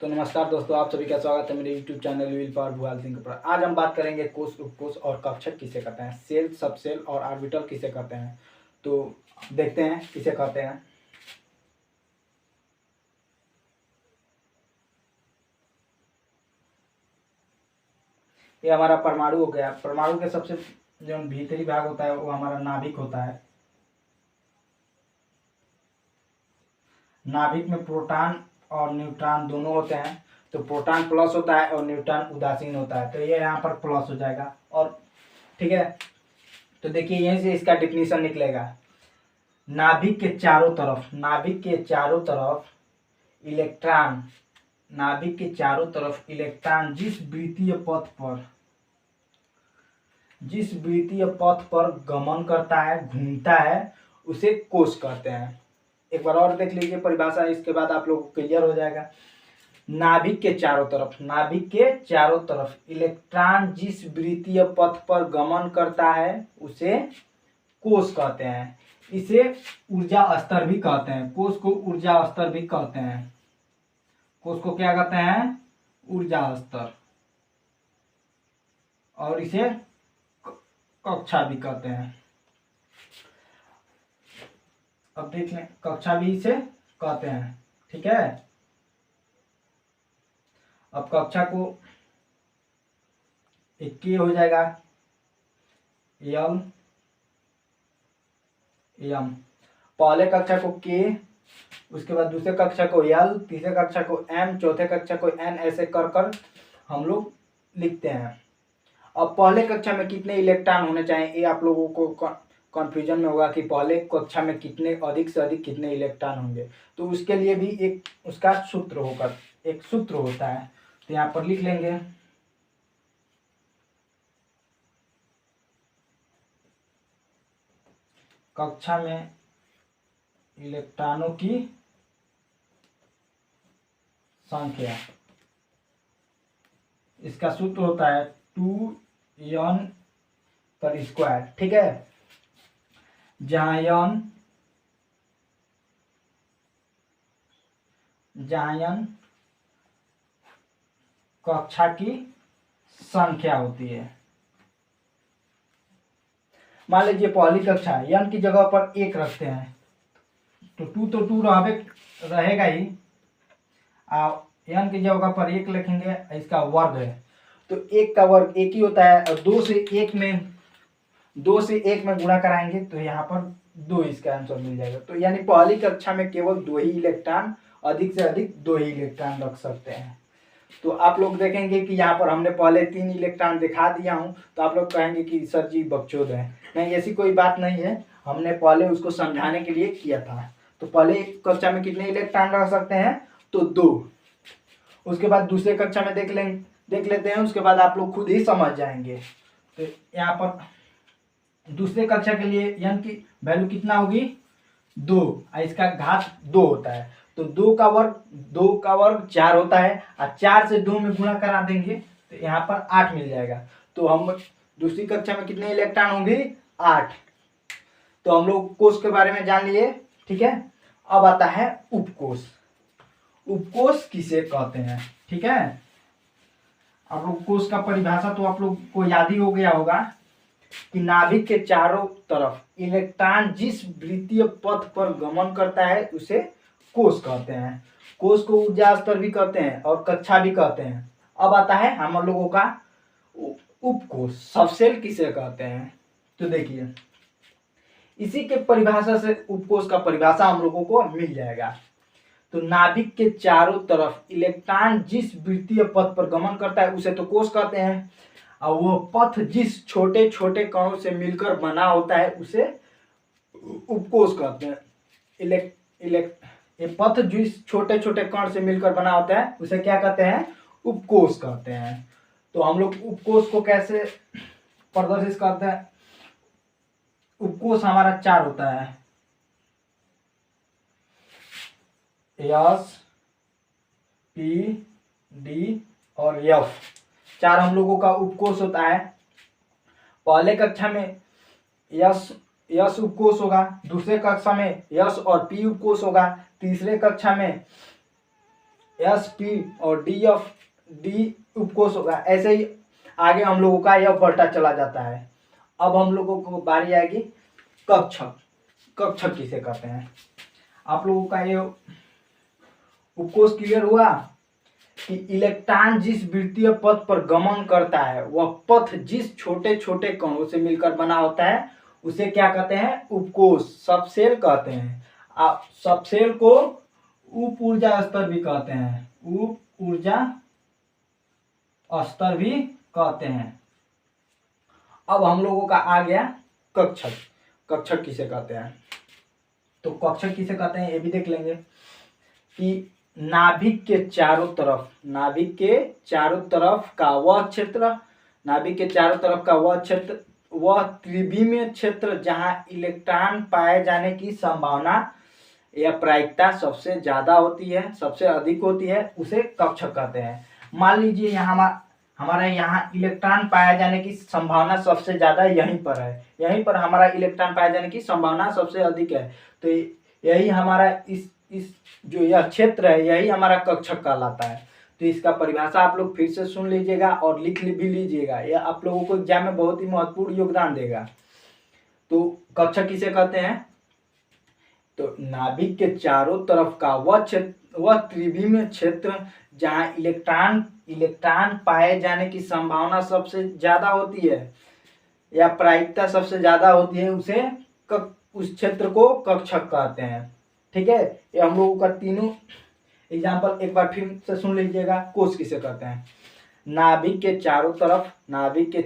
तो नमस्कार दोस्तों, आप सभी का स्वागत है मेरे YouTube channel will power Bhual Singh पर। आज हम बात करेंगे कोष, उपकोष और कक्षक किसे कहते हैं, सेल, सबसेल और ऑर्बिटल किसे कहते हैं। तो देखते हैं किसे कहते हैं। ये हमारा परमाणु हो गया। परमाणु के सबसे जो भीतरी भाग होता है वो हमारा नाभिक होता है। नाभिक में प्रोटॉन और न्यूट्रॉन दोनों होते हैं। तो प्रोटॉन प्लस होता है और न्यूट्रॉन उदासीन होता है, तो ये यहाँ पर प्लस हो जाएगा। और ठीक है, तो देखिए यहीं से इसका डिफिनीशन निकलेगा। नाभिक के चारों तरफ इलेक्ट्रॉन, नाभिक के चारों तरफ इलेक्ट्रॉन जिस वृत्तीय पथ पर गमन करता है, घूमता है, उसे कोष कहते हैं। एक बार और देख लीजिए परिभाषा, इसके बाद आप लोगों को क्लियर हो जाएगा। नाभिक के चारों तरफ इलेक्ट्रॉन जिस वृत्तीय पथ पर गमन करता है उसे कोष कहते हैं। इसे ऊर्जा स्तर भी कहते हैं। कोष को ऊर्जा स्तर भी कहते हैं। कोष को क्या कहते हैं? ऊर्जा स्तर। और इसे कक्षा भी कहते हैं। अब देख लें, कक्षा भी इसे कहते हैं। ठीक है, अब कक्षा को एक के हो जाएगा एल एम। पहले कक्षा को के, उसके बाद दूसरे कक्षा को एल, तीसरे कक्षा को एम, चौथे कक्षा को एन, ऐसे कर कर हम लोग लिखते हैं। अब पहले कक्षा में कितने इलेक्ट्रॉन होने चाहिए, ये आप लोगों को कंफ्यूजन में होगा कि पहले कक्षा में कितने, अधिक से अधिक कितने इलेक्ट्रॉन होंगे। तो उसके लिए भी एक उसका सूत्र होता है। तो यहाँ पर लिख लेंगे कक्षा में इलेक्ट्रॉनों की संख्या, इसका सूत्र होता है 2n²। ठीक है, जहाँ n कक्षा की संख्या होती है। मान लीजिए पहली कक्षा n की जगह पर 1 रखते हैं, तो 2 रहेगा ही। n की जगह पर 1 लिखेंगे, इसका वर्ग है तो 1 का वर्ग 1 ही होता है। और 2 से 1 में गुणा कराएंगे तो यहाँ पर 2 इसका आंसर मिल जाएगा। तो यानी पहली कक्षा में केवल 2 ही इलेक्ट्रॉन, अधिक से अधिक 2 ही इलेक्ट्रॉन रख सकते हैं। तो आप लोग देखेंगे कि यहाँ पर हमने पहले 3 इलेक्ट्रॉन दिखा दिया हूँ, तो आप लोग कहेंगे कि सर जी बकचोद है। नहीं, ऐसी कोई बात नहीं है, हमने पहले उसको समझाने के लिए किया था। तो पहले कक्षा में कितने इलेक्ट्रॉन रख सकते हैं? तो 2। उसके बाद दूसरे कक्षा में देख लेते हैं, उसके बाद आप लोग खुद ही समझ जाएंगे। तो यहाँ पर दूसरे कक्षा के लिए n की वैल्यू कितना होगी? 2, इसका घात 2 होता है। तो 2 का वर्ग 4 होता है, और 4 से 2 में गुणा करा देंगे तो यहाँ पर 8 मिल जाएगा। तो हम दूसरी कक्षा में कितने इलेक्ट्रॉन होंगे? 8। तो हम लोग कोष के बारे में जान लिए। ठीक है, अब आता है उपकोष। उपकोष किसे कहते हैं? ठीक है, आप लोग कोष का परिभाषा तो आप लोग को याद ही हो गया होगा कि नाभिक के चारों तरफ इलेक्ट्रॉन जिस वृत्तीय पथ पर गमन करता है उसे कोष कहते हैं। कोष को ऊर्जा स्तर भी कहते हैं और कक्षा भी कहते हैं। अब आता है हम लोगों का उपकोष, सबसेल किसे कहते हैं। तो देखिए, इसी के परिभाषा से उपकोष का परिभाषा हम लोगों को मिल जाएगा। तो नाभिक के चारों तरफ इलेक्ट्रॉन जिस वृत्तीय पथ पर गमन करता है उसे तो कोष कहते हैं, और वो पथ जिस छोटे छोटे कणों से मिलकर बना होता है उसे उपकोष कहते हैं। ये पथ जिस छोटे छोटे कण से मिलकर बना होता है उसे क्या कहते हैं? उपकोष कहते हैं। तो हम लोग उपकोष को कैसे प्रदर्शित करते हैं? उपकोष हमारा 4 होता है, एस, पी, डी और एफ। 4 हम लोगों का उपकोष होता है। पहले कक्षा में यस उपकोष होगा, दूसरे कक्षा में यस और पी उपकोष होगा, तीसरे कक्षा में एस पी और डी उपकोष होगा। ऐसे ही आगे हम लोगों का यह बढ़ता चला जाता है। अब हम लोगों को बारी आएगी कक्षक। कक्षक किसे कहते हैं? आप लोगों का ये उपकोष क्लियर हुआ कि इलेक्ट्रॉन जिस वृत्तीय पथ पर गमन करता है वह पथ जिस छोटे छोटे कणों से मिलकर बना होता है उसे क्या कहते हैं? उपकोष, सबसेल कहते हैं। आप सबसेल को उप ऊर्जा स्तर भी कहते हैं, उप ऊर्जा स्तर भी कहते हैं। अब हम लोगों का आ गया कक्षक। कक्षक किसे कहते हैं? तो कक्षक किसे कहते हैं ये भी देख लेंगे कि नाभिक के चारों तरफ, नाभिक के चारों तरफ का वह क्षेत्र, नाभिक के चारों तरफ का वह क्षेत्र, वह त्रिविमीय क्षेत्र जहां इलेक्ट्रॉन पाए जाने की संभावना या प्रायिकता सबसे ज्यादा होती है, सबसे अधिक होती है, उसे कक्षक कहते हैं। मान लीजिए हमारा यहाँ इलेक्ट्रॉन पाए जाने की संभावना सबसे ज्यादा यहीं पर है, यहीं पर हमारा इलेक्ट्रॉन पाए जाने की संभावना सबसे अधिक है। तो यही हमारा इस जो यह क्षेत्र है यही हमारा कक्षक कहलाता है। तो इसका परिभाषा आप लोग फिर से सुन लीजिएगा और लिख भी लीजिएगा, यह आप लोगों को एग्जाम में बहुत ही महत्वपूर्ण योगदान देगा। तो कक्षक किसे कहते हैं? तो नाभिक के चारों तरफ का वह क्षेत्र, वह त्रिविमीय क्षेत्र जहां इलेक्ट्रॉन पाए जाने की संभावना सबसे ज्यादा होती है या प्रायिकता सबसे ज्यादा होती है, उस क्षेत्र को कक्षक कहते हैं। ठीक है, ये हम लोगों का तीनों एग्जाम्पल एक बार फिर से सुन लीजिएगा। कोष किसे कहते हैं? नाभिक के चारों तरफ, नाभिक के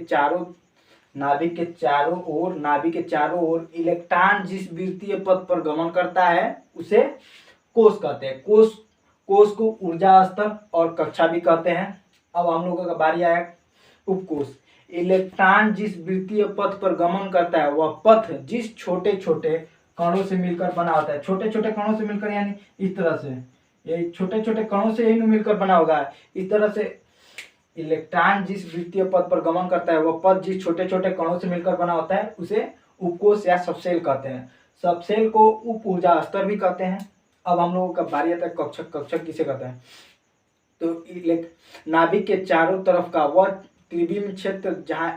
चारों ओर इलेक्ट्रॉन जिस वृत्तीय पथ पर गमन करता है उसे कोष कहते हैं। कोष को ऊर्जा स्तर और कक्षा भी कहते हैं। अब हम लोगों का बारी आया उपकोष। इलेक्ट्रॉन जिस वृत्तीय पथ पर गमन करता है वह पथ जिस छोटे छोटे कणों से मिलकर बना होता है, छोटे छोटे कणों से मिलकर, यानी इस तरह से, ये छोटे छोटे कणों से ही मिलकर बना होगा। इस तरह से इलेक्ट्रॉन जिस वृत्तीय पथ पर गमन करता है वह पथ जिस छोटे छोटे कणों से मिलकर बना होता है उसे उपकोष या सबसेल कहते हैं। सबसेल को उप ऊर्जा स्तर भी कहते हैं। अब हम लोगों का बारी आता है कक्षक। कक्षक किसे कहते हैं? तो नाभिक के चारों तरफ का वह त्रिविमीय क्षेत्र जहां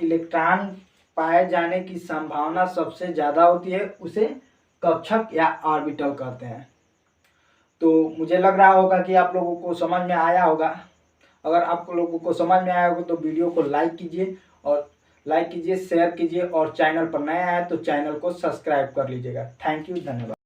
इलेक्ट्रॉन पाए जाने की संभावना सबसे ज्यादा होती है उसे कक्षक या ऑर्बिटल कहते हैं। तो मुझे लग रहा होगा कि आप लोगों को समझ में आया होगा। अगर आप लोगों को समझ में आया होगा तो वीडियो को लाइक कीजिए, शेयर कीजिए और चैनल पर नया है तो चैनल को सब्सक्राइब कर लीजिएगा। थैंक यू, धन्यवाद।